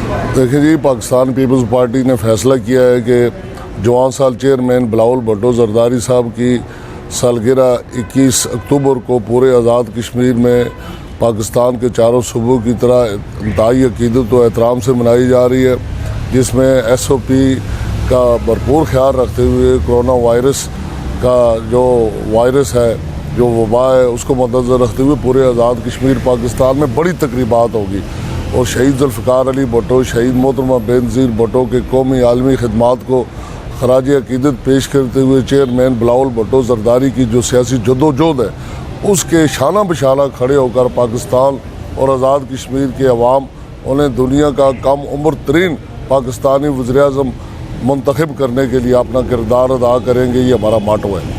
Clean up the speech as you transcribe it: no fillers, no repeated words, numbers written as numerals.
دیکھیں جی، Pakistan Peoples party نے فیصلہ کیا ہے کہ جوان سال چیئرمین بلاول بھٹو زرداری صاحب کی سالگرہ 21 اکتوبر کو پورے آزاد کشمیر میں پاکستان کے چاروں صوبوں کی طرح انتہائی عقیدت و احترام سے منائی جا رہی ہے، جس میں ایس او پی کا بھرپور خیال رکھتے ہوئے کرونا وائرس کا جو وائرس ہے، جو وبا ہے، اس کو مدنظر رکھتے ہوئے پورے آزاد کشمیر پاکستان میں بڑی تقریبات ہوگی اور شہید ذوالفقار علی بھٹو، شہید محترمہ بے نظیر بھٹو کے قومی عالمی خدمات کو خراج عقیدت پیش کرتے ہوئے چیئرمین بلاول بھٹو زرداری کی جو سیاسی جدوجہد ہے، اس کے شانہ بشانہ کھڑے ہو کر پاکستان اور آزاد کشمیر کے عوام انہیں دنیا کا کم عمر ترین پاکستانی وزیر اعظم منتخب کرنے کے لیے اپنا کردار ادا کریں گے۔ یہ ہمارا ماٹو ہے۔